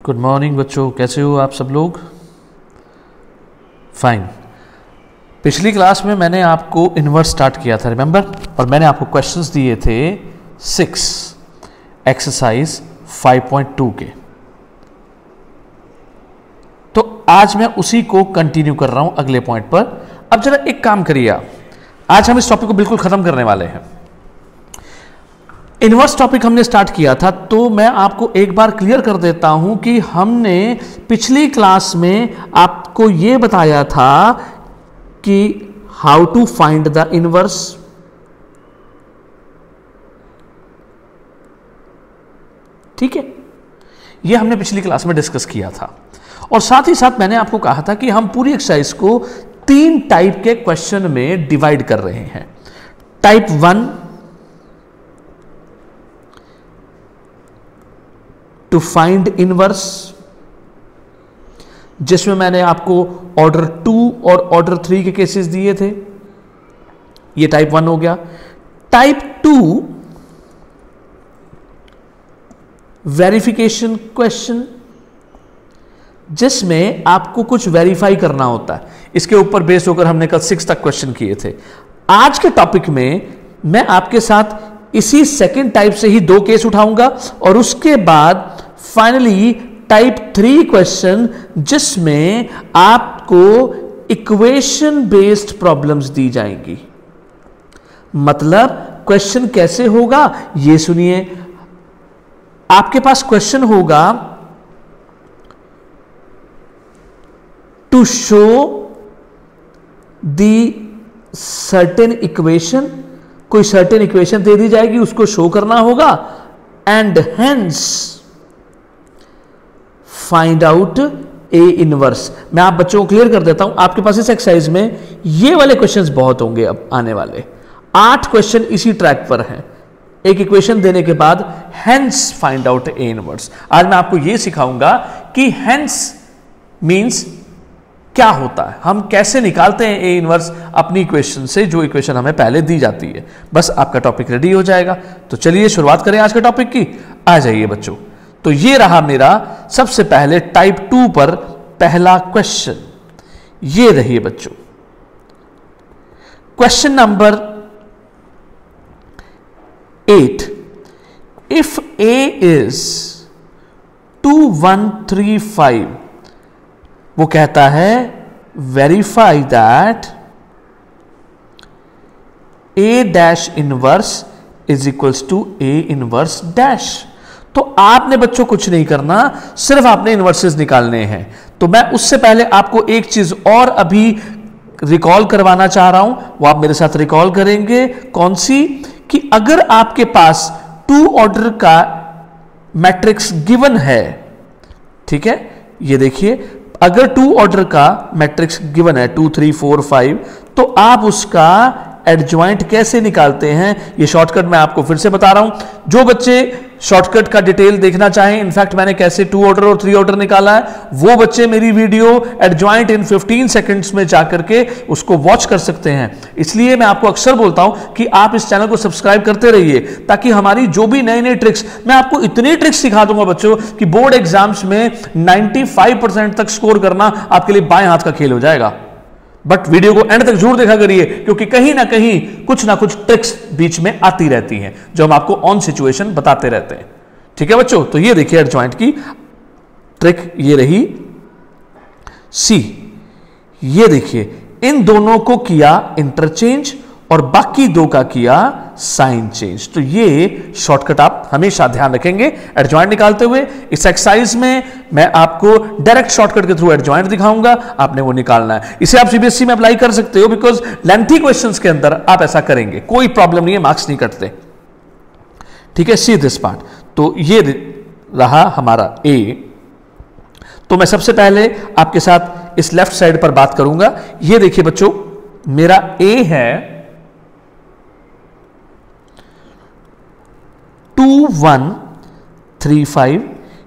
Good morning बच्चों, कैसे हो आप सब लोग? फाइन। पिछली क्लास में मैंने आपको इन्वर्स स्टार्ट किया था, रिमेंबर? और मैंने आपको क्वेश्चंस दिए थे 6 एक्सरसाइज 5.2 के। तो आज मैं उसी को कंटिन्यू कर रहा हूं अगले पॉइंट पर। अब जरा एक काम करिए आप, आज हम इस टॉपिक को बिल्कुल खत्म करने वाले हैं। इन्वर्स टॉपिक हमने स्टार्ट किया था, तो मैं आपको एक बार क्लियर कर देता हूं कि हमने पिछली क्लास में आपको यह बताया था कि how to find the inverse. ठीक है, यह हमने पिछली क्लास में डिस्कस किया था। और साथ ही साथ मैंने आपको कहा था कि हम पूरी एक्सरसाइज को 3 टाइप के क्वेश्चन में डिवाइड कर रहे हैं। टाइप 1 टू फाइंड इनवर्स, जिसमें मैंने आपको ऑर्डर 2 और ऑर्डर 3 के केसेस दिए थे। ये टाइप 1 हो गया। टाइप 2 वेरिफिकेशन क्वेश्चन, जिसमें आपको कुछ वेरीफाई करना होता है। इसके ऊपर बेस होकर हमने कल 6 तक क्वेश्चन किए थे। आज के टॉपिक में मैं आपके साथ इसी सेकंड टाइप से ही 2 केस उठाऊंगा और उसके बाद फाइनली टाइप 3 क्वेश्चन, जिसमें आपको इक्वेशन बेस्ड प्रॉब्लम्स दी जाएंगी। मतलब क्वेश्चन कैसे होगा ये सुनिए। आपके पास क्वेश्चन होगा to show the certain equation, कोई सर्टेन इक्वेशन दे दी जाएगी, उसको शो करना होगा। And hence find out a inverse. मैं आप बच्चों को क्लियर कर देता हूं, आपके पास इस एक्सरसाइज में ये वाले क्वेश्चंस बहुत होंगे। अब आने वाले 8 क्वेश्चन इसी ट्रैक पर हैं। एक इक्वेशन देने के बाद hence find out a inverse. आज मैं आपको ये सिखाऊंगा कि हेंस मींस क्या होता है, हम कैसे निकालते हैं ए इनवर्स अपनी इक्वेशन से, जो इक्वेशन हमें पहले दी जाती है। बस आपका टॉपिक रेडी हो जाएगा। तो चलिए शुरुआत करें आज के टॉपिक की। आ जाइए बच्चों। तो ये रहा मेरा सबसे पहले टाइप 2 पर पहला क्वेश्चन। ये रहिए बच्चों, question number 8। If A is 2135, वो कहता है verify that A dash inverse is equals to A inverse dash. तो आपने बच्चों कुछ नहीं करना, सिर्फ आपने इनवर्सेस निकालने हैं। तो मैं उससे पहले आपको एक चीज और अभी रिकॉल करवाना चाह रहा हूं, वो आप मेरे साथ रिकॉल करेंगे। कौन सी? कि अगर आपके पास 2 ऑर्डर का मैट्रिक्स गिवन है, ठीक है, ये देखिए, अगर 2 ऑर्डर का मैट्रिक्स गिवन है 2 3 4 5, तो आप उसका एडजॉइंट कैसे निकालते हैं ये शॉर्टकट मैं आपको फिर से बता रहा हूं। जो बच्चे शॉर्टकट का डिटेल देखना चाहें, इनफैक्ट मैंने कैसे 2 ऑर्डर और 3 ऑर्डर निकाला है, वो बच्चे मेरी वीडियो एडजॉइंट इन 15 सेकंड्स में जाकर के उसको वॉच कर सकते हैं। इसलिए मैं आपको अक्सर बोलता हूं कि आप इस चैनल को सब्सक्राइब करते रहिए, ताकि हमारी जो भी नई नई ट्रिक्स, मैं आपको इतनी ट्रिक्स सिखा दूंगा बच्चों कि बोर्ड एग्जाम्स में 95% तक स्कोर करना आपके लिए बाएं हाथ का खेल हो जाएगा। बट वीडियो को एंड तक जरूर देखा करिए, क्योंकि कहीं ना कुछ ट्रिक्स बीच में आती रहती हैं जो हम आपको ऑन सिचुएशन बताते रहते हैं। ठीक है बच्चों? तो ये देखिए एडजॉइंट की ट्रिक, ये रही सी। ये देखिए, इन दोनों को किया इंटरचेंज और बाकी 2 का किया साइन चेंज। तो ये शॉर्टकट आप हमेशा ध्यान रखेंगे एडजॉइंट निकालते हुए। इस एक्सरसाइज में मैं आपको डायरेक्ट शॉर्टकट के थ्रू एडजॉइंट दिखाऊंगा, आपने वो निकालना है। इसे आप सीबीएसई में अप्लाई कर सकते हो, बिकॉज लेंथी क्वेश्चंस के अंदर आप ऐसा करेंगे, कोई प्रॉब्लम नहीं है, मार्क्स नहीं कटते। ठीक है, सी दिस पार्ट। तो ये रहा हमारा ए। तो मैं सबसे पहले आपके साथ इस लेफ्ट साइड पर बात करूंगा। ये देखिए बच्चों, मेरा ए है 2135,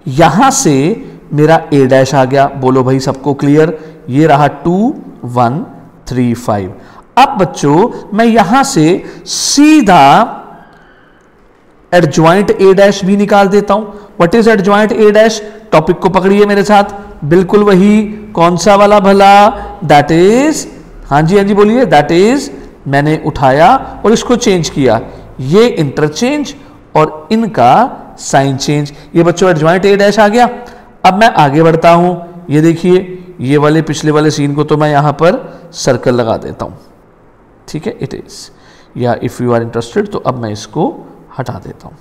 यहां से मेरा ए डैश आ गया। बोलो भाई सबको क्लियर? ये रहा 2135। अब बच्चों मैं यहां से सीधा एडजॉइंट ए डैश भी निकाल देता हूं। What is adjoint A dash? Topic को पकड़िए मेरे साथ, बिल्कुल वही, कौन सा वाला भला, दैट इज, हाँ जी बोलिए, दैट इज, मैंने उठाया और इसको चेंज किया, ये इंटरचेंज और इनका साइन चेंज। ये बच्चों एडजॉइंट ए डैश आ गया। अब मैं आगे बढ़ता हूं, ये देखिए, ये वाले पिछले वाले सीन को तो मैं यहां पर सर्कल लगा देता हूं, ठीक है, इट इज, या इफ यू आर इंटरेस्टेड तो अब मैं इसको हटा देता हूं,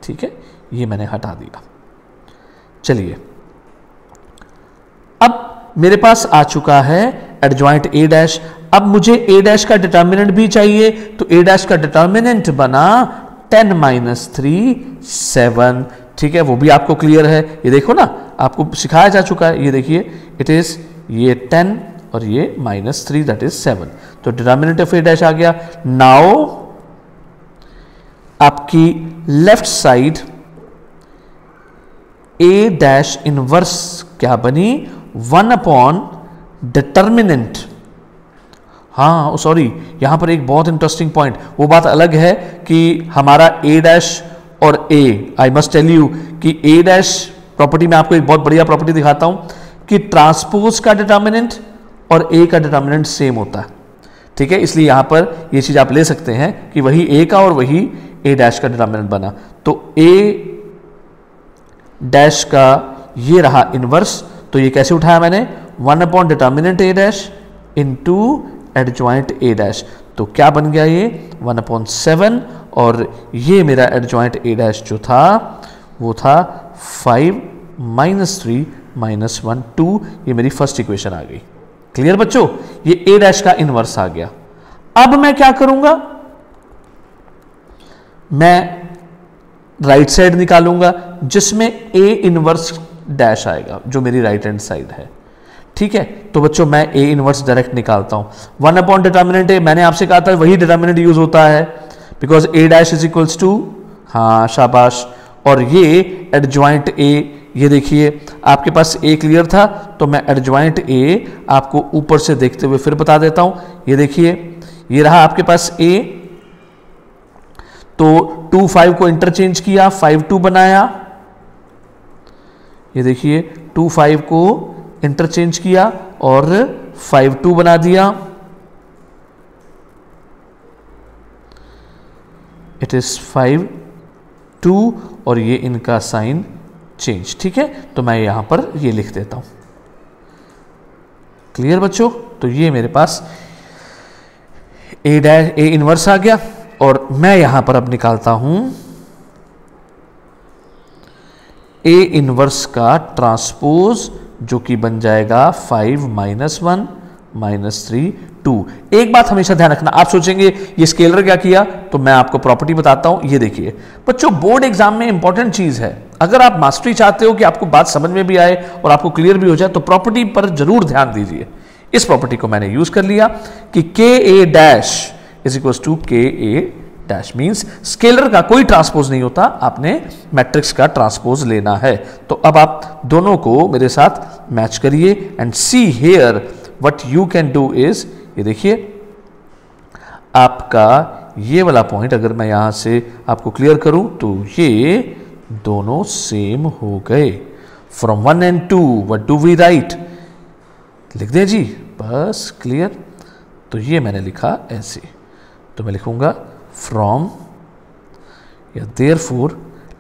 ठीक है, ये मैंने हटा दिया। चलिए, अब मेरे पास आ चुका है एडजॉइंट ए डैश। अब मुझे ए डैश का डिटर्मिनेंट भी चाहिए, तो ए डैश का डिटर्मिनेंट बना 10 - 3 7, ठीक है, वो भी आपको क्लियर है, ये देखो ना, आपको सिखाया जा चुका है, ये देखिए, इट इज, ये 10 और ये -3 दैट इज 7, तो डिटर्मिनेंट ऑफ ए डैश आ गया। नाउ आपकी लेफ्ट साइड ए डैश इनवर्स क्या बनी, 1 डिटर्मिनेंट। हाँ सॉरी, यहां पर एक बहुत इंटरेस्टिंग पॉइंट, वो बात अलग है कि हमारा ए डैश और ए, आई मस्ट टेल यू कि ए डैश प्रॉपर्टी में आपको एक बहुत बढ़िया प्रॉपर्टी दिखाता हूं कि ट्रांसपोज का डिटर्मिनेंट और ए का डिटर्मिनेंट सेम होता है, ठीक है, इसलिए यहां पर ये चीज आप ले सकते हैं कि वही ए का और वही ए डैश का डिटर्मिनेंट बना। तो ए डैश का ये रहा इनवर्स, तो ये कैसे उठाया मैंने, 1 determinant A dash into adjoint A dash, तो क्या बन गया ये 1/7, और ये मेरा एडजॉइंट ए डैश जो था वो था 5 - 3 - 1 2, ये मेरी फर्स्ट इक्वेशन आ गई। क्लियर बच्चों, ये ए डैश का इनवर्स आ गया। अब मैं क्या करूंगा, मैं राइट साइड निकालूंगा जिसमें ए इनवर्स डैश आएगा, जो मेरी राइट हैंड साइड है, ठीक है। तो बच्चों मैं ए इनवर्स डायरेक्ट निकालता हूं, 1 डिटर्मिनेंट ए, मैंने आपसे कहा था वही डिटर्मिनेंट यूज होता है, because A dash is equals to, हाँ शाबाश, और ये एडजॉइंट ए, ये देखिए आपके पास ए क्लियर था, तो मैं एडजॉइंट ए आपको ऊपर से देखते हुए फिर बता देता हूं, ये देखिए, ये रहा आपके पास ए, तो 2 5 को इंटरचेंज किया, 5 2 बनाया, ये देखिए 2 5 को इंटरचेंज किया और 5 2 बना दिया, इट इज 5 2, और ये इनका साइन चेंज, ठीक है, तो मैं यहां पर ये लिख देता हूं। क्लियर बच्चों, तो ये मेरे पास ए डैश ए इनवर्स आ गया, और मैं यहां पर अब निकालता हूं ए इनवर्स का ट्रांसपोज, जो कि बन जाएगा 5 - 1 - 3 2। एक बात हमेशा ध्यान रखना, आप सोचेंगे ये स्केलर क्या किया, तो मैं आपको प्रॉपर्टी बताता हूं। ये देखिए बच्चों, बोर्ड एग्जाम में इंपॉर्टेंट चीज है, अगर आप मास्टरी चाहते हो कि आपको बात समझ में भी आए और आपको क्लियर भी हो जाए, तो प्रॉपर्टी पर जरूर ध्यान दीजिए। इस प्रॉपर्टी को मैंने यूज कर लिया कि के ए डैश इज इक्वल टू के ए डैश, मीन्स स्केलर का कोई ट्रांसपोज नहीं होता, आपने मैट्रिक्स का ट्रांसपोज लेना है। तो अब आप दोनों को मेरे साथ मैच करिए and see here what you can do is, ये देखिए आपका ये वाला पॉइंट अगर मैं यहां से आपको क्लियर करूं, तो ये दोनों सेम हो गए। From 1 and 2 what do we write, लिख दें जी, बस क्लियर। तो ये मैंने लिखा ऐसे, तो मैं लिखूंगा फ्रॉम, या therefore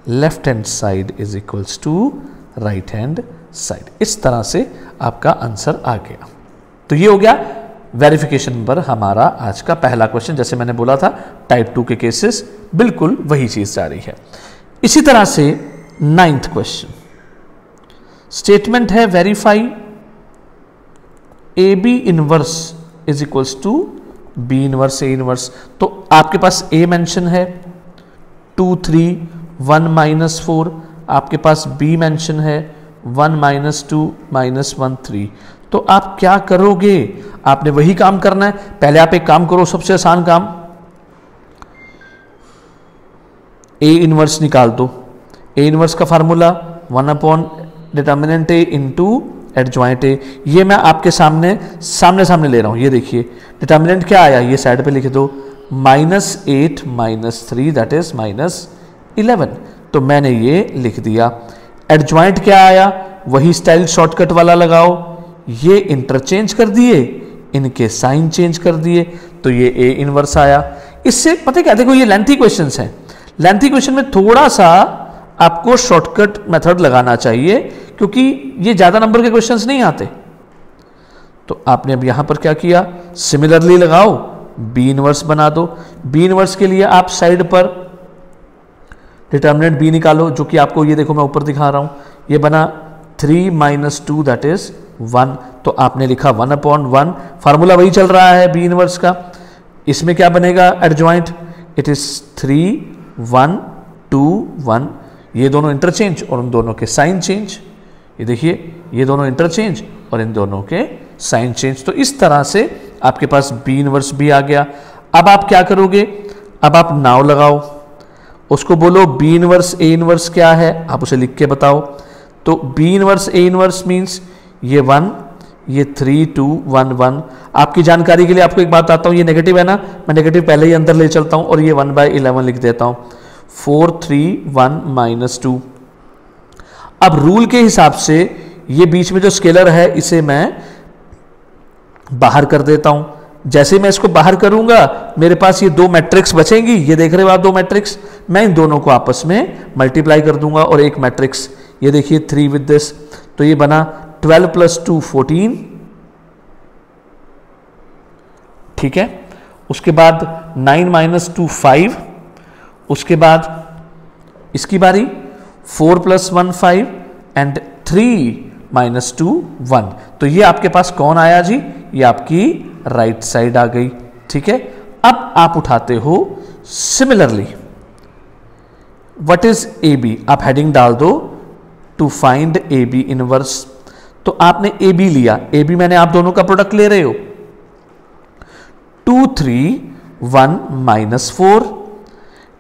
left hand side is equals to right hand side. इस तरह से आपका आंसर आ गया। तो ये हो गया वेरिफिकेशन पर हमारा आज का पहला क्वेश्चन। जैसे मैंने बोला था टाइप 2 के केसेस बिल्कुल वही चीज जारी है। इसी तरह से 9th क्वेश्चन, स्टेटमेंट है verify A B inverse is equals to B inverse A inverse. तो आपके पास ए मेंशन है 2 3 1 - 4, आपके पास बी मेंशन है 1 - 2 -1 3। तो आप क्या करोगे, आपने वही काम करना है। पहले आप एक काम करो, सबसे आसान काम, ए इनवर्स निकाल दो। ए इनवर्स का formula 1 determinant A into adjoint A. ये मैं आपके सामने सामने ले रहा हूं। ये देखिए डिटर्मिनेंट क्या आया, ये साइड पे लिख दो, -8 - 3 दैट इज -11। तो मैंने ये लिख दिया। एडजॉइंट क्या आया, वही स्टाइल शॉर्टकट वाला लगाओ, ये इंटरचेंज कर दिए, इनके साइन चेंज कर दिए, तो ये ए इनवर्स आया। इससे पता क्या, देखो ये लेंथी क्वेश्चंस हैं, लेंथी क्वेश्चन में थोड़ा सा आपको शॉर्टकट मेथड लगाना चाहिए, क्योंकि ये ज्यादा नंबर के क्वेश्चंस नहीं आते। तो आपने अब यहां पर क्या किया, सिमिलरली लगाओ, बी इनवर्स बना दो। बी इनवर्स के लिए आप साइड पर डिटर्मिनेंट बी निकालो, जो कि आपको ये देखो मैं ऊपर दिखा रहा हूं, ये बना 3 - 2 दैट इज 1। तो आपने लिखा 1/1, फार्मूला वही चल रहा है बी इनवर्स का। इसमें क्या बनेगा एडजॉइंट, इट इज 3 1 2 1, ये दोनों इंटरचेंज और उन दोनों के साइन चेंज। ये देखिए ये दोनों इंटरचेंज और इन दोनों के साइन चेंज। तो इस तरह से आपके पास बी इनवर्स भी आ गया। अब आप क्या करोगे, अब आप नाव लगाओ, उसको बोलो बी इनवर्स ए इनवर्स क्या है, आप उसे लिख के बताओ। तो बी इनवर्स ए इनवर्स मीन्स ये 1, ये 3 2 1 1। आपकी जानकारी के लिए आपको एक बात बताता हूँ, ये नेगेटिव है ना, मैं नेगेटिव पहले ही अंदर ले चलता हूँ और ये 1/11 लिख देता हूँ। 4 3 1 - 2। अब रूल के हिसाब से ये बीच में जो स्केलर है इसे मैं बाहर कर देता हूं। जैसे मैं इसको बाहर करूंगा मेरे पास ये दो मैट्रिक्स बचेंगी, ये देख रहे हो आप दो मैट्रिक्स, मैं इन दोनों को आपस में मल्टीप्लाई कर दूंगा और एक मैट्रिक्स, ये देखिए 3 विद दिस, तो ये बना 12 + 2 14, ठीक है। उसके बाद 9 - 2 5, उसके बाद इसकी बारी 4 + 1 5 एंड 3 - 2 1। तो ये आपके पास कौन आया जी, ये आपकी राइट साइड आ गई, ठीक है। अब आप उठाते हो similarly what is A B, आप हेडिंग डाल दो to find A B inverse. तो आपने ए बी लिया, ए बी मैंने आप दोनों का प्रोडक्ट ले रहे हो, 2 3 1 - 4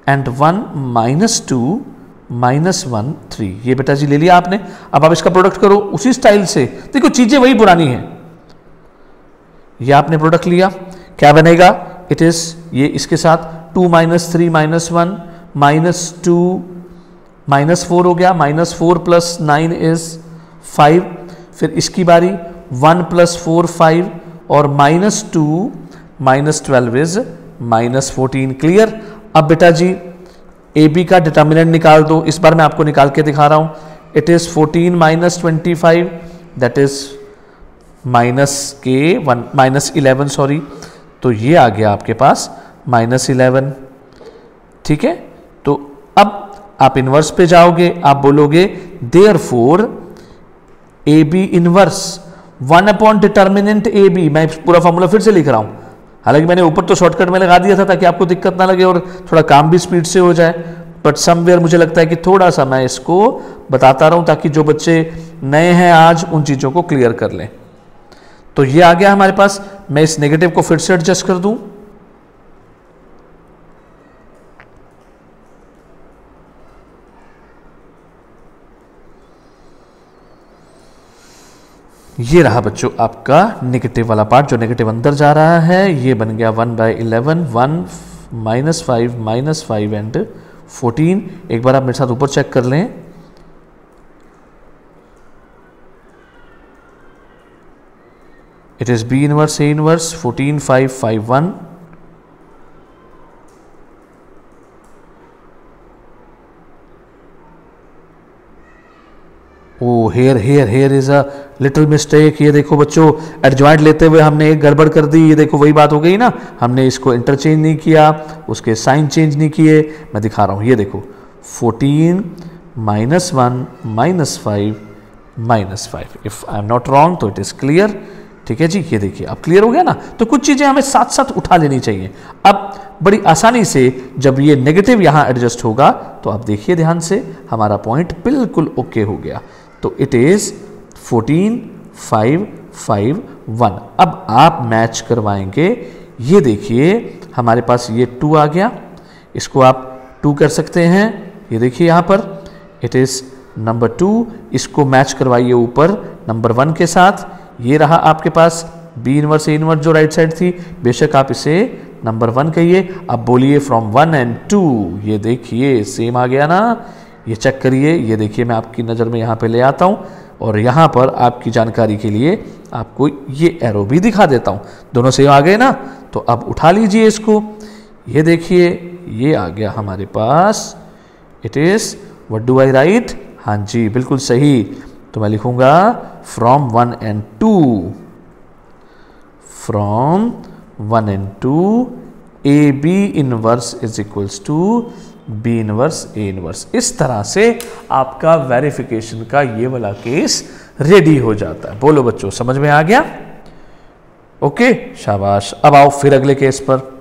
एंड 1 - 2 -1 3, ये बेटा जी ले लिया आपने। अब आप इसका प्रोडक्ट करो उसी स्टाइल से, देखो चीजें वही पुरानी है। ये आपने प्रोडक्ट लिया, क्या बनेगा, इट इज ये इसके साथ 2 - 3 -1 -2 -4 हो गया, -4 + 9 इज 5। फिर इसकी बारी 1 + 4 5 और -2 -12 इज -14। क्लियर। अब बेटा जी ए बी का डिटर्मिनेंट निकाल दो, इस बार मैं आपको निकाल के दिखा रहा हूं। It is 14 - 25 that is -11 sorry, तो ये आ गया आपके पास -11, ठीक है। तो अब आप इनवर्स पे जाओगे, आप बोलोगे therefore A B inverse 1 determinant A B. मैं पूरा फॉर्मूला फिर से लिख रहा हूं, हालांकि मैंने ऊपर तो शॉर्टकट में लगा दिया था ताकि आपको दिक्कत ना लगे और थोड़ा काम भी स्पीड से हो जाए, बट समवेयर मुझे लगता है कि थोड़ा सा मैं इसको बताता रहूं ताकि जो बच्चे नए हैं आज उन चीज़ों को क्लियर कर लें। तो ये आ गया हमारे पास, मैं इस नेगेटिव को फिर से एडजस्ट कर दूं, ये रहा बच्चों आपका नेगेटिव वाला पार्ट, जो नेगेटिव अंदर जा रहा है, ये बन गया 1/11 1 -5 -5 एंड 14। एक बार आप मेरे साथ ऊपर चेक कर लें, it is B inverse A inverse 14 5 5 1। Oh here is a little mistake. ये देखो बच्चों, एडजॉइंट लेते हुए हमने एक गड़बड़ कर दी, ये देखो वही बात हो गई ना, हमने इसको इंटरचेंज नहीं किया, उसके साइन चेंज नहीं किए। मैं दिखा रहा हूं, ये देखो 14 -1 -5 -5, if I am not wrong तो इट इज क्लियर, ठीक है जी। ये देखिए अब क्लियर हो गया ना। तो कुछ चीजें हमें साथ साथ उठा लेनी चाहिए। अब बड़ी आसानी से जब ये नेगेटिव यहां एडजस्ट होगा तो आप देखिए ध्यान से, हमारा पॉइंट बिल्कुल ओके हो गया। तो इट इज 14 5 5 1। अब आप मैच करवाएंगे, ये देखिए हमारे पास ये 2 आ गया, इसको आप 2 कर सकते हैं, ये देखिए यहां पर इट इज नंबर 2, इसको मैच करवाइए ऊपर नंबर 1 के साथ। ये रहा आपके पास बी इनवर्स ए इनवर्स जो राइट साइड थी, बेशक आप इसे नंबर 1 कहिए। अब बोलिए फ्रॉम 1 and 2, ये देखिए सेम आ गया ना, ये चेक करिए, ये देखिए मैं आपकी नज़र में यहाँ पे ले आता हूँ और यहाँ पर आपकी जानकारी के लिए आपको ये एरो भी दिखा देता हूँ। दोनों सेम आ गए ना, तो अब उठा लीजिए इसको। ये देखिए ये आ गया हमारे पास, it is what do I write, हाँ जी बिल्कुल सही। तो मैं लिखूँगा from 1 and 2, from 1 and 2 a B inverse is equals to B inverse A inverse. इस तरह से आपका वेरिफिकेशन का ये वाला केस रेडी हो जाता है। बोलो बच्चों, समझ में आ गया? ओके, शाबाश। अब आओ फिर अगले केस पर।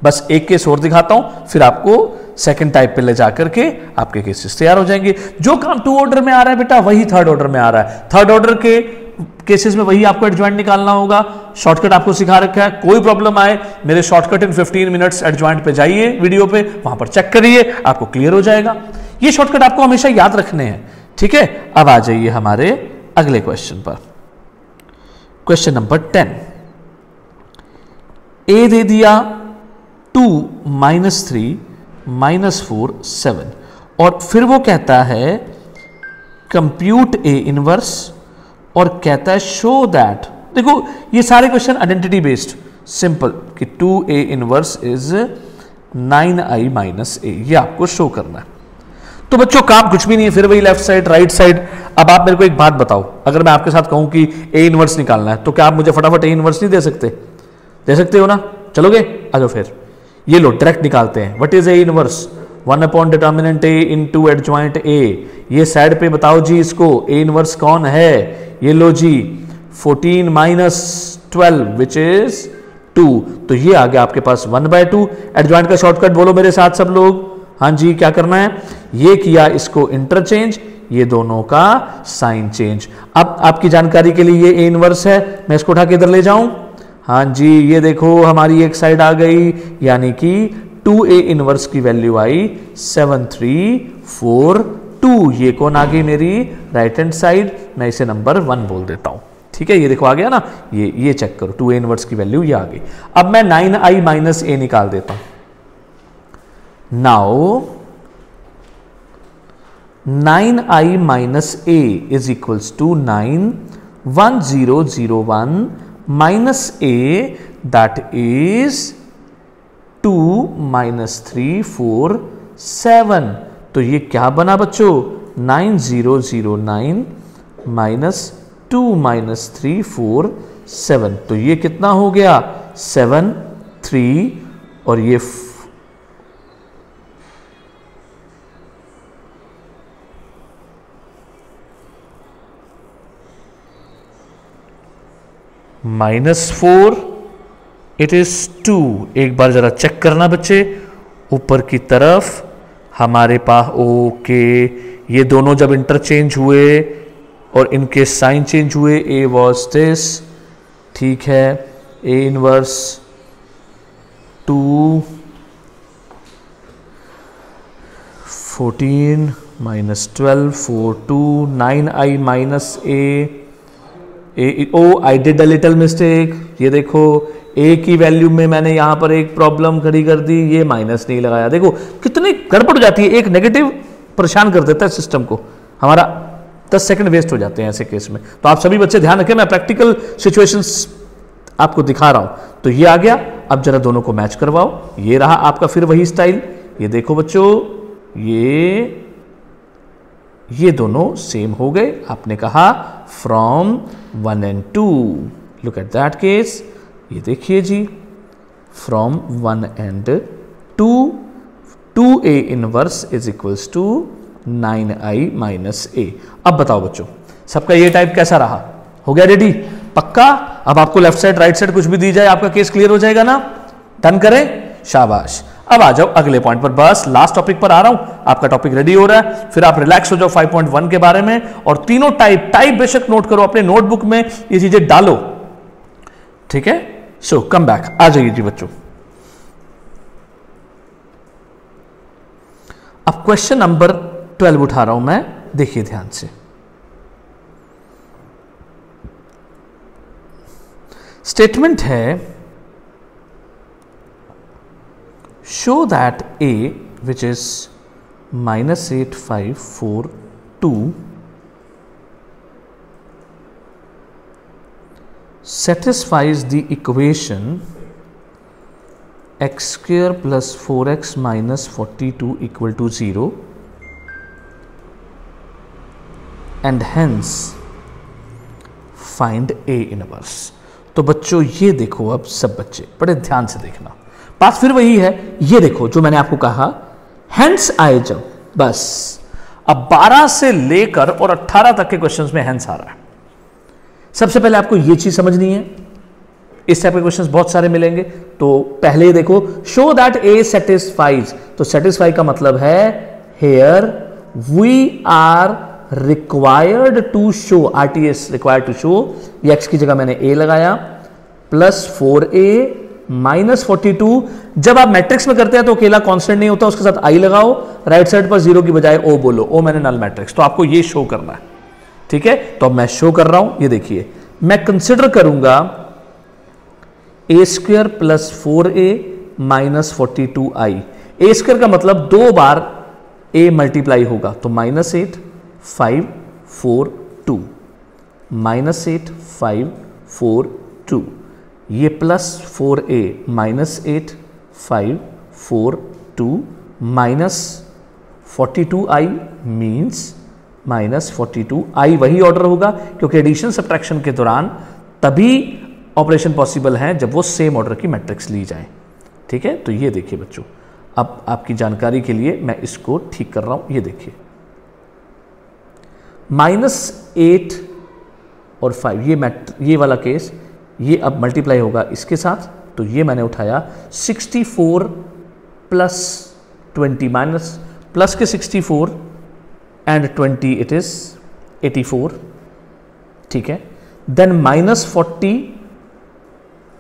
बस एक केस और दिखाता हूं, फिर आपको सेकंड टाइप पे ले जाकर के आपके केसेस तैयार हो जाएंगे। जो काम 2 ऑर्डर में आ रहा है बेटा, वही 3rd ऑर्डर में आ रहा है। 3rd ऑर्डर के केसेस में वही आपको एडजॉइंट निकालना होगा। शॉर्टकट आपको सिखा रखा है, कोई प्रॉब्लम आए मेरे शॉर्टकट इन 15 मिनट्स एडजॉइंट पे जाइए, वीडियो पे वहां पर चेक करिए, आपको क्लियर हो जाएगा। ये शॉर्टकट आपको हमेशा याद रखने हैं, ठीक है। अब आ जाइए हमारे अगले क्वेश्चन पर। क्वेश्चन नंबर 10, ए दे दिया 2 -3 -4 7 और फिर वो कहता है कंप्यूट ए इनवर्स और कहता है शो दैट। देखो ये सारे क्वेश्चन आइडेंटिटी बेस्ड, सिंपल कि 2a inverse is 9i - a, ये आपको शो करना है। तो बच्चों काम कुछ भी नहीं है, फिर वही लेफ्ट साइड राइट साइड। अब आप मेरे को एक बात बताओ, अगर मैं आपके साथ कहूं कि a इनवर्स निकालना है, तो क्या आप मुझे फटाफट a इनवर्स नहीं दे सकते? दे सकते हो ना? चलोगे? आ जाओ फिर। ये लो डायरेक्ट निकालते हैं। What is a inverse? 1 determinant a into adjoint a। ये साइड पे बताओ जी इसको, a इनवर्स कौन है? ये लो जी 14 - 12 विच इज 2। तो ये आ गया आपके पास 1/2। एडजॉइंट का शॉर्टकट बोलो मेरे साथ सब लोग। हाँ जी, क्या करना है? ये किया इसको इंटरचेंज, ये दोनों का साइन चेंज। अब आपकी जानकारी के लिए ये a इनवर्स है, मैं इसको उठा के इधर ले जाऊं। हाँ जी, ये देखो हमारी एक साइड आ गई, यानी कि 2a इनवर्स की वैल्यू आई 7342। ये कौन आ गई मेरी राइट हैंड साइड? मैं इसे नंबर 1 बोल देता हूं, ठीक है। ये देखो आ गया ना, ये चेक करो 2a इनवर्स की वैल्यू ये आ गई। अब मैं 9i - a निकाल देता हूं। Now 9i - a is equals to 91001 - a, that is 2 - 3 4 7। तो ये क्या बना बच्चों? 9009 - 2 - 3 4 7। तो ये कितना हो गया? 7 3 और ये -4, इट इज 2। एक बार जरा चेक करना बच्चे, ऊपर की तरफ हमारे पास ओके, ये दोनों जब इंटरचेंज हुए और इनके साइन चेंज हुए, ए वॉज दिस, ठीक है। A inverse 2 14 - 12 4 2 9i - a। Oh I did a little mistake. ये देखो ए की वैल्यू में मैंने यहां पर एक प्रॉब्लम खड़ी कर दी, ये माइनस नहीं लगाया। देखो कितनी गड़बड़ हो जाती है, एक नेगेटिव परेशान कर देता है सिस्टम को, हमारा 10 सेकंड वेस्ट हो जाते हैं ऐसे केस में। तो आप सभी बच्चे ध्यान रखें, मैं प्रैक्टिकल सिचुएशंस आपको दिखा रहा हूं। तो ये आ गया, अब जरा दोनों को मैच करवाओ। ये रहा आपका फिर वही स्टाइल। ये देखो बच्चों, ये दोनों सेम हो गए। आपने कहा from 1 and 2। Look at that case, ये देखिए जी, from 1 and 2 2a inverse is equals to 9i - a। अब बताओ बच्चों, सबका ये टाइप कैसा रहा? हो गया रेडी? पक्का? अब आपको लेफ्ट साइड राइट साइड कुछ भी दी जाए, आपका केस क्लियर हो जाएगा ना? डन करें? शाबाश। अब आ जाओ अगले पॉइंट पर, बस लास्ट टॉपिक पर आ रहा हूं। आपका टॉपिक रेडी हो रहा है, फिर आप रिलैक्स हो जाओ 5.1 के बारे में। और तीनों टाइप बेशक नोट करो, अपने नोटबुक में ये चीजें डालो, ठीक है। सो कम बैक, आ जाइए जी बच्चों। अब क्वेश्चन नंबर 12 उठा रहा हूं मैं, देखिए ध्यान से। स्टेटमेंट है show that a which is -8542 satisfies the equation x square plus 4x minus 42 equal to 0 and hence find A inverse। तो बच्चों ये देखो, अब सब बच्चे बड़े ध्यान से देखना, बात फिर वही है। ये देखो जो मैंने आपको कहा, हेंस आए जब, बस अब 12 से लेकर और 18 तक के क्वेश्चंस में हेंस आ रहा है। सबसे पहले आपको ये चीज समझनी है, इस टाइप के क्वेश्चंस बहुत सारे मिलेंगे। तो पहले देखो, शो दैट ए सेटिस्फाइज, तो सेटिस्फाई का मतलब है here we are required to show, RTS required to show, ये एक्स की जगह मैंने ए लगाया, प्लस 4a माइनस 42। जब आप मैट्रिक्स में करते हैं तो अकेला कांस्टेंट नहीं होता, उसके साथ आई लगाओ, राइट साइड पर 0 की बजाय ओ बोलो, ओ मैंने नल मैट्रिक्स, तो आपको ये शो करना है, ठीक है। तो अब मैं शो कर रहा हूं, ये देखिए, मैं कंसिडर करूंगा a square plus 4a minus 42i। A square का मतलब 2 बार a मल्टीप्लाई होगा, तो -8 5 4 2 -8 5 4 2, ये plus 4a -8 5 4 2 minus 42i means -42i। वही ऑर्डर होगा क्योंकि एडिशन सब्ट्रैक्शन के दौरान तभी ऑपरेशन पॉसिबल है जब वो सेम ऑर्डर की मैट्रिक्स ली जाए, ठीक है। तो ये देखिए बच्चों, अब आपकी जानकारी के लिए मैं इसको ठीक कर रहा हूं, ये देखिए -8 और 5, ये वाला केस, ये अब मल्टीप्लाई होगा इसके साथ, तो ये मैंने उठाया 64 प्लस 20 माइनस प्लस के 64 एंड 20 इट इज 84, ठीक है। देन -40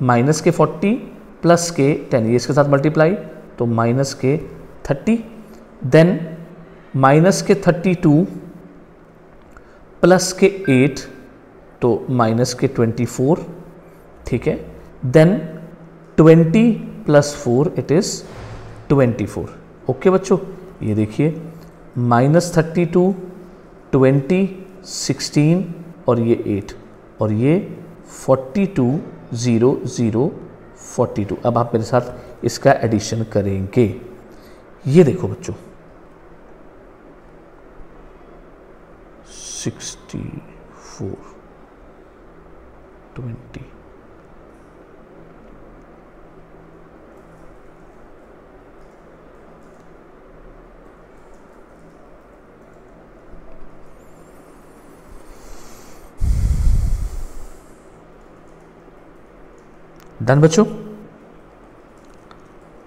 माइनस के 40 प्लस के 10, ये इसके साथ मल्टीप्लाई, तो माइनस के 30, देन माइनस के 32 प्लस के 8, तो माइनस के 24, ठीक है। Then 20 plus 4 it is 24, okay बच्चों। ये देखिए -32 20 16 और ये 8 और ये 42 0 0 42। अब आप मेरे साथ इसका एडिशन करेंगे, ये देखो बच्चों 64 20 डन बच्चों।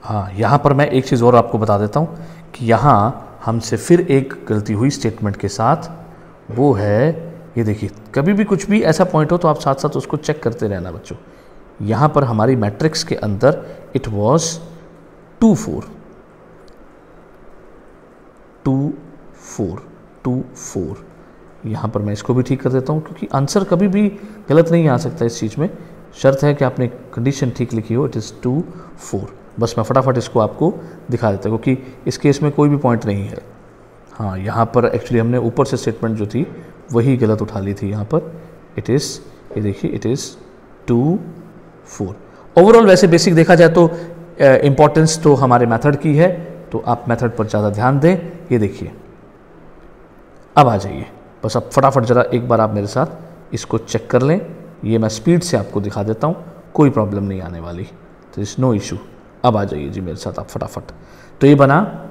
हाँ, यहां पर मैं एक चीज़ और आपको बता देता हूं कि यहां हमसे फिर एक गलती हुई स्टेटमेंट के साथ, वो है ये देखिए, कभी भी कुछ भी ऐसा पॉइंट हो तो आप साथ साथ उसको चेक करते रहना बच्चों। यहां पर हमारी मैट्रिक्स के अंदर इट वॉज 2 4 2 4 2 4। यहां पर मैं इसको भी ठीक कर देता हूं क्योंकि आंसर कभी भी गलत नहीं आ सकता इस चीज़ में, शर्त है कि आपने कंडीशन ठीक लिखी हो। It is 2 4। बस मैं फटाफट इसको आपको दिखा देता हूँ क्योंकि इस केस में कोई भी पॉइंट नहीं है। हाँ, यहाँ पर एक्चुअली हमने ऊपर से स्टेटमेंट जो थी वही गलत उठा ली थी। यहाँ पर इट इज़, ये देखिए इट इज़ 2 4। ओवरऑल वैसे बेसिक देखा जाए तो इम्पॉर्टेंस तो हमारे मेथड की है, तो आप मेथड पर ज़्यादा ध्यान दें। ये देखिए अब आ जाइए, बस अब फटाफट ज़रा एक बार आप मेरे साथ इसको चेक कर लें। ये मैं स्पीड से आपको दिखा देता हूँ, कोई प्रॉब्लम नहीं आने वाली, तो इज़ नो इशू। अब आ जाइए जी मेरे साथ आप फटाफट। तो ये बना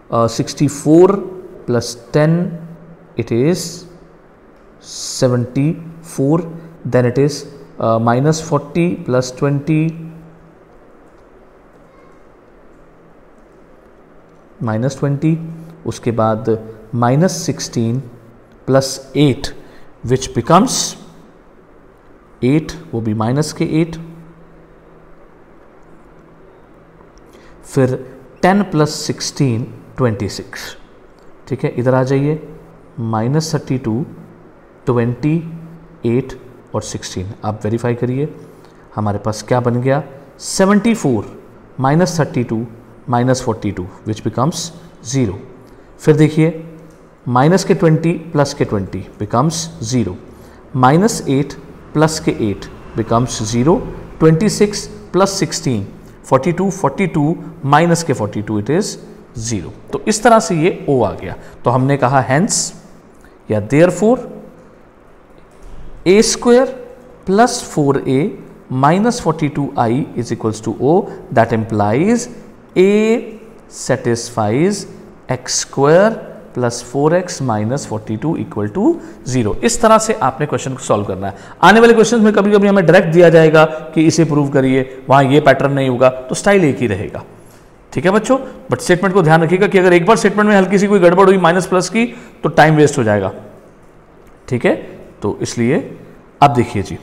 64 plus 10 it is 74, then it is -40 plus 20 -20, उसके बाद -16 प्लस 8 विच बिकम्स 8, वो भी माइनस के 8, फिर 10 प्लस 16 26, ठीक है। इधर आ जाइए, -32 28 और 16, आप वेरीफाई करिए हमारे पास क्या बन गया, 74 -32 -42 विच बिकम्स 0। फिर देखिए माइनस के 20 प्लस के 20 बिकम्स 0, -8 प्लस के 8 बिकम्स 0, 26 प्लस 16 42, 42 माइनस के 42 इट इज 0। तो इस तरह से ये O आ गया। तो हमने कहा हेंस या therefore a² plus 4a minus 42i is equals to O, that implies a satisfies x² plus 4x minus 42 equal to 0। इस तरह से आपने क्वेश्चन को सॉल्व करना है। आने वाले क्वेश्चन में कभी कभी हमें डायरेक्ट दिया जाएगा कि इसे प्रूव करिए, वहां ये पैटर्न नहीं होगा, तो स्टाइल एक ही रहेगा। ठीक है बच्चों, बट स्टेटमेंट को ध्यान रखिएगा कि अगर एक बार स्टेटमेंट में हल्की सी कोई गड़बड़ हुई माइनस प्लस की तो टाइम वेस्ट हो जाएगा। ठीक है, तो इसलिए अब देखिए जी,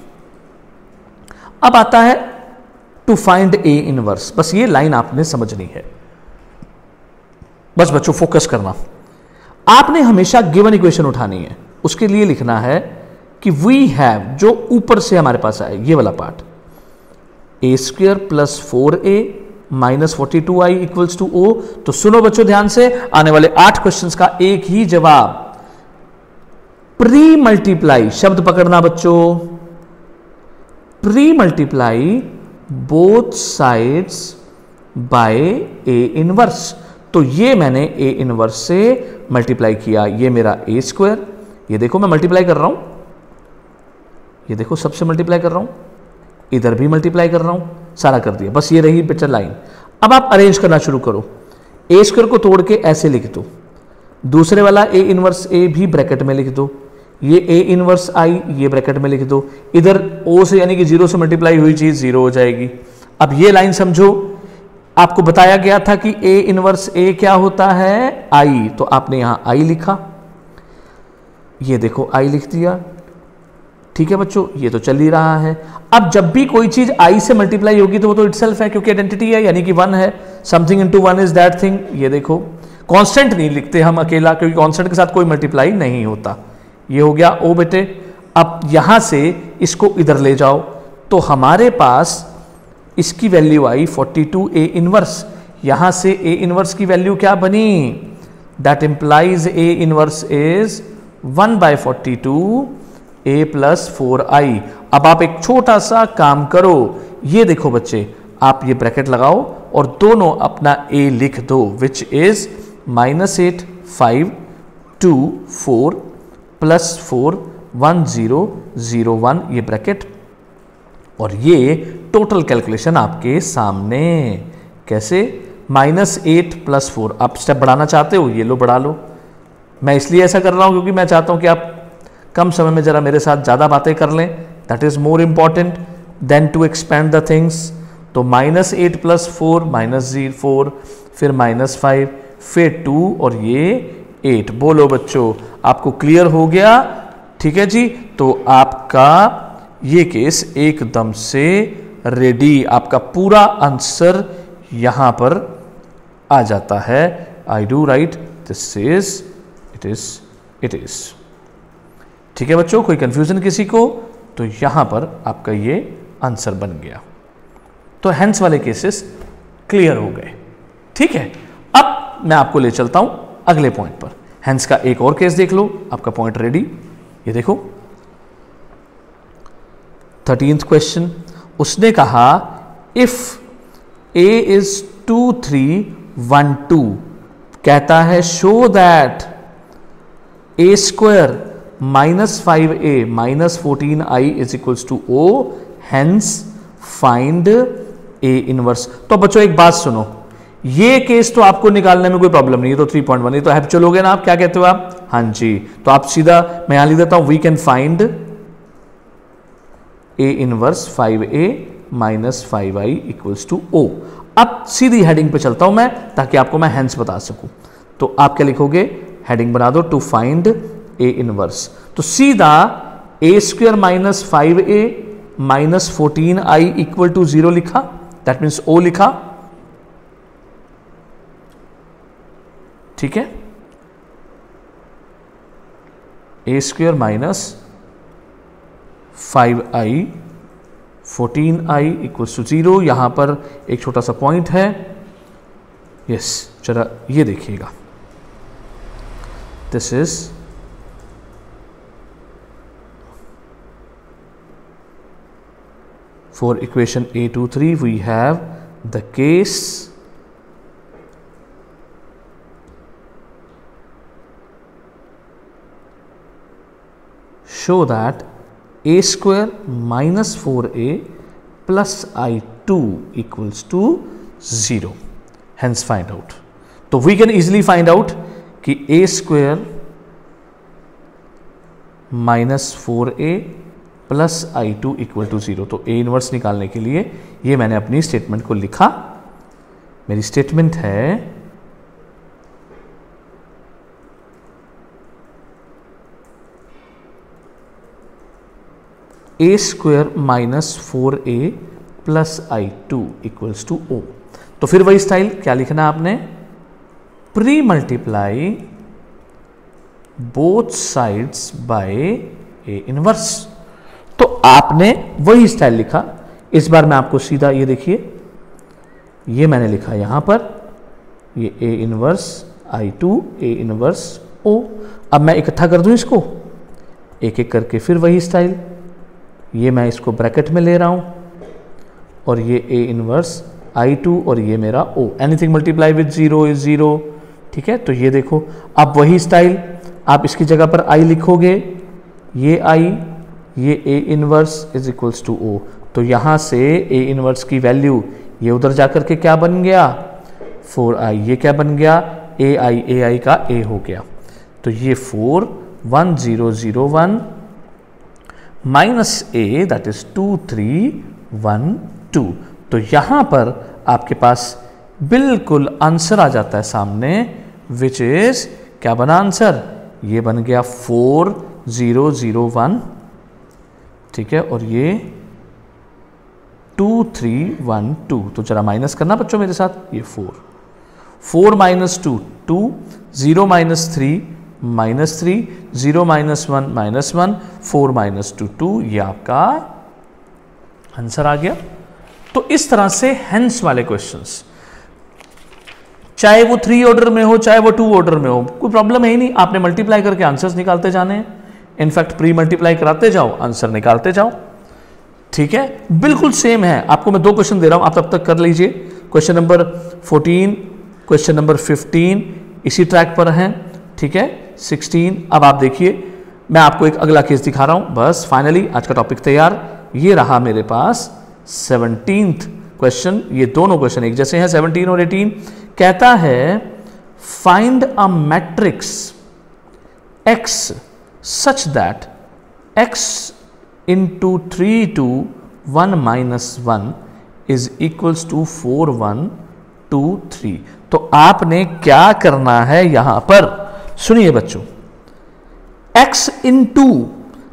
अब आता है टू फाइंड ए इनवर्स। बस ये लाइन आपने समझनी है, बस बच्चों फोकस करना। आपने हमेशा गिवन इक्वेशन उठानी है, उसके लिए लिखना है कि वी हैव, जो ऊपर से हमारे पास आए ये वाला part, a² plus 4a minus 42i equals to O। तो सुनो बच्चों ध्यान से, आने वाले 8 क्वेश्चंस का एक ही जवाब, प्री मल्टीप्लाई, शब्द पकड़ना बच्चों, pre multiply both sides bye ए इनवर्स। तो ये मैंने ए इनवर्स से मल्टीप्लाई किया, ये मेरा a², ये देखो मैं मल्टीप्लाई कर रहा हूं, ये देखो सबसे मल्टीप्लाई कर रहा हूं, इधर भी मल्टीप्लाई कर रहा हूं, सारा कर दिया। बस ये रही पिक्चर लाइन। अब आप अरेंज करना शुरू करो, a² को तोड़ के ऐसे लिख दो, दूसरे वाला a इनवर्स a भी ब्रैकेट में लिख दो, ये a इनवर्स i ये ब्रैकेट में लिख दो, इधर O से यानी कि 0 से मल्टीप्लाई हुई चीज 0 हो जाएगी। अब ये लाइन समझो, आपको बताया गया था कि a इनवर्स a क्या होता है, i, तो आपने यहां i लिखा, ये देखो i लिख दिया। ठीक है बच्चों, ये तो चल ही रहा है। अब जब भी कोई चीज i से मल्टीप्लाई होगी तो वो तो इटसेल्फ है, क्योंकि आइडेंटिटी है, यानी कि 1 है, something into 1 is that thing. ये देखो कांस्टेंट नहीं लिखते हम अकेला, क्योंकि कांस्टेंट के साथ कोई मल्टीप्लाई नहीं होता। ये हो गया O बेटे। अब यहां से इसको इधर ले जाओ, तो हमारे पास इसकी वैल्यू आई 42a इनवर्स, यहां से a इनवर्स की वैल्यू क्या बनी, that implies a inverse is 1/42 a plus 4i। अब आप एक छोटा सा काम करो, ये देखो बच्चे, आप ये ब्रैकेट लगाओ और दोनों अपना a लिख दो, विच इज -8 5 2 4 प्लस 4 1 0 0 1, ये ब्रैकेट, और ये टोटल कैलकुलेशन आपके सामने। कैसे, -8 प्लस 4। आप स्टेप बढ़ाना चाहते हो, ये लो बढ़ा लो। मैं इसलिए ऐसा कर रहा हूं क्योंकि मैं चाहता हूं कि आप कम समय में जरा मेरे साथ ज्यादा बातें कर लें, that is more important than to expand the things. तो -8 प्लस 4 -4, फिर -5, फिर 2 और ये 8। बोलो बच्चों, आपको क्लियर हो गया? ठीक है जी, तो आपका ये केस एकदम से रेडी, आपका पूरा आंसर यहां पर आ जाता है। I do right, this is it is. ठीक है बच्चों, कोई कंफ्यूजन किसी को? तो यहां पर आपका ये आंसर बन गया। तो हेंस वाले केसेस क्लियर हो गए। ठीक है, अब मैं आपको ले चलता हूं अगले पॉइंट पर। हेंस का एक और केस देख लो, आपका पॉइंट रेडी। ये देखो 13th क्वेश्चन, उसने कहा इफ a is 2 3 1 2, कहता है show that a² -5a -14i is equals to O, hence find a inverse. तो बच्चों एक बात सुनो, ये केस तो आपको निकालने में कोई प्रॉब्लम नहीं है, तो 3.1 तो हैप चलोगे ना आप, क्या कहते हो आप? हाँ जी, तो आप सीधा मैं यहां लिख देता हूं, we can find a inverse 5a -5i equals to O। अब सीधी हेडिंग पे चलता हूं मैं, ताकि आपको मैं हेंस बता सकूं। तो आप क्या लिखोगे, हेडिंग बना दो टू फाइंड a इनवर्स। तो सीधा a² -5a -14i equal to 0 लिखा, दैट मीन्स O लिखा। ठीक है, a² -5i 14i equals to 0। यहां पर एक छोटा सा पॉइंट है, यस, जरा ये देखिएगा। This is for equation A23 we have the case show that a square minus 4a plus I2 equals to 0. Hence find out. So we can easily find out कि a square minus 4a plus I2 equal to 0. तो A inverse निकालने के लिए ये मैंने अपनी statement को लिखा. मेरी स्टेटमेंट है a square minus 4a plus I2 equals to O. तो फिर वही स्टाइल क्या लिखना आपने, pre multiply both sides by A inverse. तो आपने वही स्टाइल लिखा. इस बार मैं आपको सीधा ये देखिए, ये मैंने लिखा यहां पर, ये A inverse I2 A inverse O. अब मैं इकट्ठा कर दूं इसको एक एक करके, फिर वही स्टाइल, ये मैं इसको ब्रैकेट में ले रहा हूं और ये A इनवर्स I2 और ये मेरा O. Anything multiply with 0 is 0. ठीक है, तो ये देखो अब वही स्टाइल, आप इसकी जगह पर I लिखोगे, ये I, ये A inverse is equals to O. तो यहां से A इनवर्स की वैल्यू ये उधर जाकर के क्या बन गया, 4i. ये क्या बन गया, AI का A हो गया. तो ये 4 1 0 0 1 माइनस A दैट इज 2 3 1 2. तो यहां पर आपके पास बिल्कुल आंसर आ जाता है सामने, विच इज क्या बना आंसर, ये बन गया 4 0 0 1. ठीक है, और ये 2 3 1 2. तो जरा माइनस करना बच्चों मेरे साथ, ये 4 minus 2 2, 0 minus 3 minus 3, 0 minus 1 minus 1, 4 minus 2 2. ये आपका आंसर आ गया. तो इस तरह से हेंस वाले क्वेश्चंस, चाहे वो 3 ऑर्डर में हो चाहे वो 2 ऑर्डर में हो, कोई प्रॉब्लम है ही नहीं. आपने मल्टीप्लाई करके आंसर्स निकालते जाने हैं. इनफैक्ट प्री मल्टीप्लाई कराते जाओ, आंसर निकालते जाओ. ठीक है, बिल्कुल सेम है. आपको मैं 2 क्वेश्चन दे रहा हूं, आप तब तक कर लीजिए. क्वेश्चन नंबर 14, क्वेश्चन नंबर 15 इसी ट्रैक पर हैं. ठीक है, 16. अब आप देखिए, मैं आपको एक अगला केस दिखा रहा हूं. बस फाइनली आज का टॉपिक तैयार. ये रहा मेरे पास 17th क्वेश्चन. ये दोनों क्वेश्चन एक जैसे हैं, 17 और 18. कहता है find a matrix x such that x into 3 to 1 minus 1 is equals to 4 1 2 3. तो आपने क्या करना है यहां पर, सुनिए बच्चों. x into,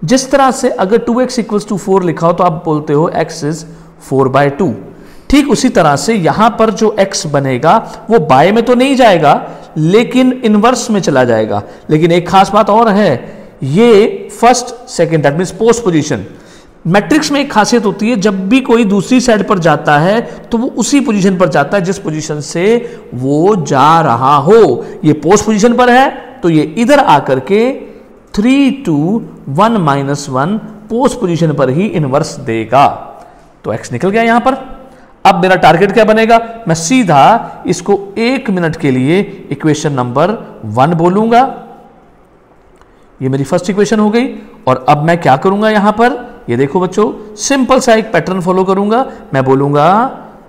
जिस तरह से अगर 2x इक्वल्स टू 4 लिखा हो तो आप बोलते हो x इज 4/2. ठीक उसी तरह से यहां पर जो x बनेगा वो बाय में तो नहीं जाएगा लेकिन इनवर्स में चला जाएगा. लेकिन एक खास बात और है, ये first second that means post position. Matrix में एक खासियत होती है, जब भी कोई दूसरी साइड पर जाता है तो वो उसी पोजीशन पर जाता है जिस पोजीशन से वो जा रहा हो. ये पोस्ट पोजीशन पर है तो ये इधर आकर के 3 to 1 minus 1 पोस्ट पोजीशन पर ही इनवर्स देगा. तो x निकल गया यहां पर. अब मेरा टारगेट क्या बनेगा, मैं सीधा इसको 1 मिनट के लिए इक्वेशन नंबर 1 बोलूंगा. ये मेरी फर्स्ट इक्वेशन हो गई. और अब मैं क्या करूंगा यहां पर, ये देखो बच्चों, सिंपल सा एक पैटर्न फॉलो करूंगा. मैं बोलूंगा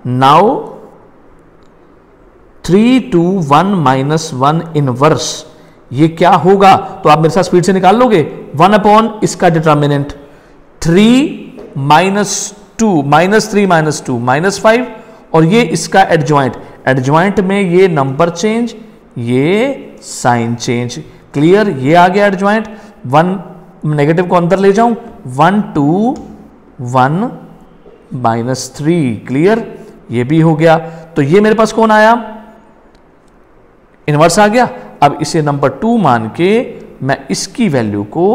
नाउ 3 to 1 minus 1 इनवर्स. ये क्या होगा, तो आप मेरे साथ स्पीड से निकाल लोगे. 1 अपॉन इसका determinant 3 minus 2 minus 3 minus 2 minus 5, और ये इसका एडजॉइंट. एडजॉइंट में ये नंबर चेंज, ये साइन चेंज. क्लियर, ये आ गया एडजॉइंट. 1 नेगेटिव को अंदर ले जाऊं, 1 2 1 माइनस 3. क्लियर, ये भी हो गया. तो ये मेरे पास कौन आया, इनवर्स आ गया. अब इसे नंबर 2 मान के मैं इसकी वैल्यू को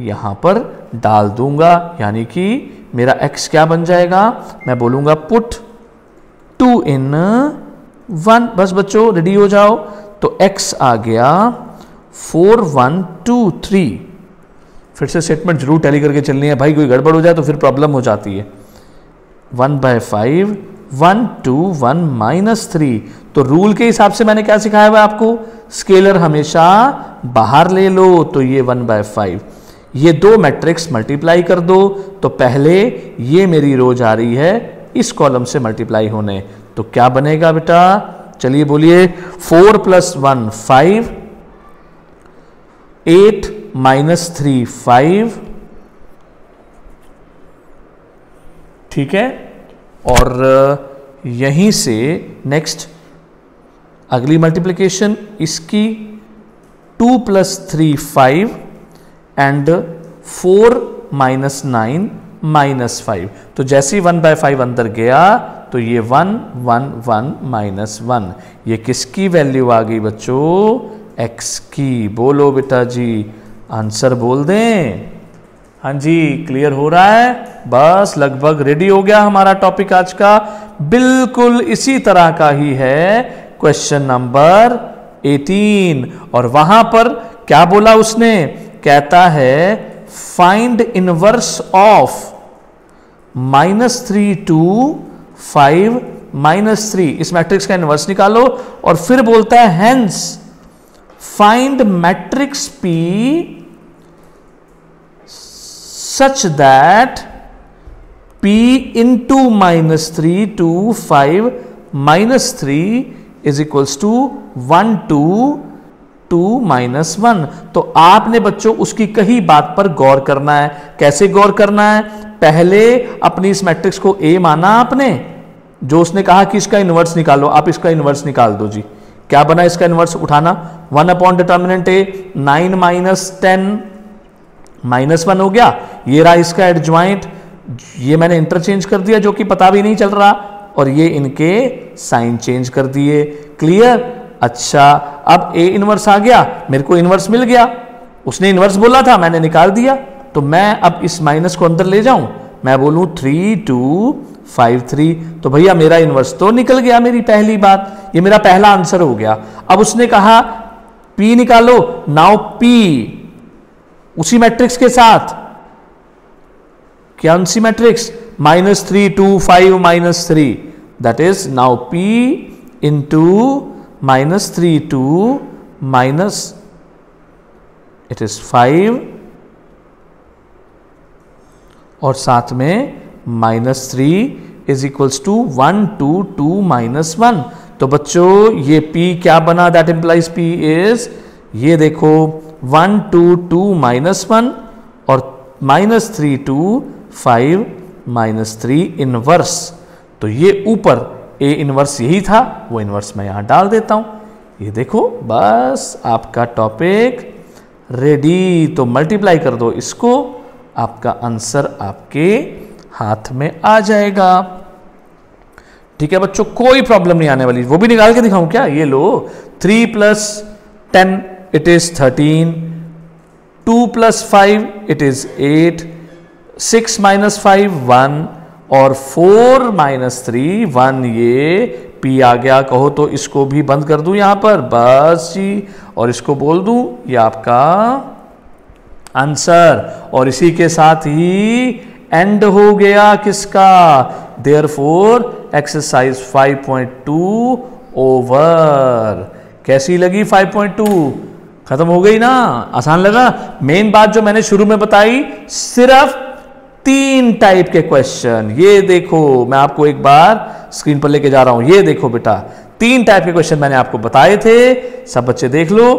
यहां पर डाल दूंगा, यानी कि मेरा x क्या बन जाएगा, मैं बोलूंगा पुट 2 in 1. बस बच्चों रेडी हो जाओ. तो x आ गया 4 1 2 3। फिर से स्टेटमेंट जरूर टैली करके चलनी है भाई, कोई गड़बड़ हो जाए तो फिर प्रॉब्लम हो जाती है। 1/5 1 2 1 -3। तो रूल के हिसाब से मैंने क्या सिखाया हुआ आपको, स्केलर हमेशा बाहर ले लो, तो ये 1/5। ये दो मैट्रिक्स मल्टीप्लाई कर दो, तो पहले ये मेरी रो जा रही है इस कॉलम से मल्टीप्लाई होने, तो क्या बनेगा बेटा, चलिए बोलिए। 4 + 1 5, 8 - 3 5, ठीक है। और यहीं से नेक्स्ट अगली मल्टीप्लिकेशन इसकी 2 + 3 5 एंड 4 - 9 -5। तो जैसे ही 1/5 अंदर गया तो ये 1 1 1 -1, ये किसकी वैल्यू आ गई बच्चों, x की। बोलो बेटा जी, आंसर बोल दें। हाँ जी, क्लियर हो रहा है, बस लगभग रेडी हो गया हमारा टॉपिक आज का। बिल्कुल इसी तरह का ही है क्वेश्चन नंबर 18, और वहां पर क्या बोला उसने, कहता है फाइंड इनवर्स ऑफ -3 2 5 -3, इस मैट्रिक्स का इनवर्स निकालो। और फिर बोलता है hence find matrix P such that P into -3 2 5 -3 is equals to 1 2 2 -1। तो आपने बच्चों उसकी कही बात पर गौर करना है। कैसे गौर करना है, पहले अपनी इस मैट्रिक्स को A माना आपने, जो उसने कहा कि इसका इनवर्स निकालो, आप इसका इनवर्स निकाल दो जी। क्या बना इसका इनवर्स, उठाना 1/डिटर्मिनेंट A, 9 - 10 -1 हो गया। ये रहा इसका एडजॉइंट, ये मैंने इंटरचेंज कर दिया जो कि पता भी नहीं चल रहा, और ये इनके साइन चेंज कर दिए। क्लियर। अच्छा, अब A इनवर्स आ गया, मेरे को इनवर्स मिल गया, उसने इनवर्स बोला था मैंने निकाल दिया। तो मैं अब इस माइनस को अंदर ले जाऊं, मैं बोलूं 3 2 5 3, तो भैया मेरा इनवर्स तो निकल गया। मेरी पहली बात, ये मेरा पहला आंसर हो गया। अब उसने कहा P निकालो, नाउ P उसी मैट्रिक्स के साथ, कौन सी matrix, -3 2 5 -3, that is now P into -3 2 it is 5 और साथ में -3 इज इक्वल्स टू 1 2 2 -1। तो बच्चों ये P क्या बना, दैट इंप्लाइज P इज, ये देखो 1 2 2 -1 और -3 2 5 -3 इनवर्स। तो ये ऊपर A इनवर्स यही था, वो इनवर्स मैं यहां डाल देता हूं। ये देखो, बस आपका टॉपिक रेडी। तो मल्टीप्लाई कर दो इसको, आपका आंसर आपके हाथ में आ जाएगा। ठीक है बच्चों, कोई प्रॉब्लम नहीं आने वाली। वो भी निकाल के दिखाऊं क्या, ये लो, 3 + 10 इट इज 13, 2 + 5 इट इज 8, 6 - 5 1 और 4 - 3 1। ये P आ गया। कहो तो इसको भी बंद कर दूं यहां पर, बस जी, और इसको बोल दूं ये आपका आंसर। और इसी के साथ ही एंड हो गया किसका, देयरफॉर एक्सरसाइज 5.2 ओवर। कैसी लगी 5.2, खत्म हो गई ना, आसान लगा। मेन बात जो मैंने शुरू में बताई, सिर्फ 3 टाइप के क्वेश्चन। ये देखो, मैं आपको एक बार स्क्रीन पर लेके जा रहा हूं, ये देखो बेटा, 3 टाइप के क्वेश्चन मैंने आपको बताए थे, सब बच्चे देख लो।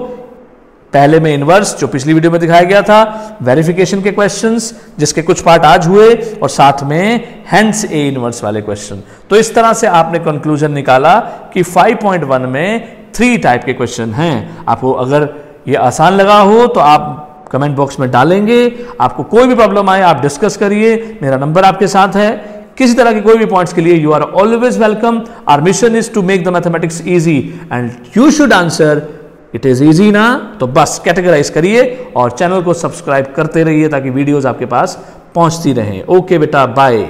पहले में इनवर्स, जो पिछली वीडियो में दिखाया गया था, वेरिफिकेशन के क्वेश्चंस जिसके कुछ पार्ट आज हुए, और साथ में हेंस ए इनवर्स वाले क्वेश्चन। तो इस तरह से आपने कंक्लूजन निकाला कि 5.1 में 3 टाइप के क्वेश्चन हैं। आपको अगर ये आसान लगा हो तो आप कमेंट बॉक्स में डालेंगे। आपको कोई भी प्रॉब्लम आए आप डिस्कस करिए, मेरा नंबर आपके साथ है। किसी तरह के कोई भी पॉइंट्स के लिए you are always welcome. Our mission is to make the mathematics easy and you should answer it is easy ना। तो बस कैटेगराइज करिए और चैनल को सब्सक्राइब करते रहिए ताकि वीडियोस आपके पास पहुंचती रहें। ओके बेटा, बाय।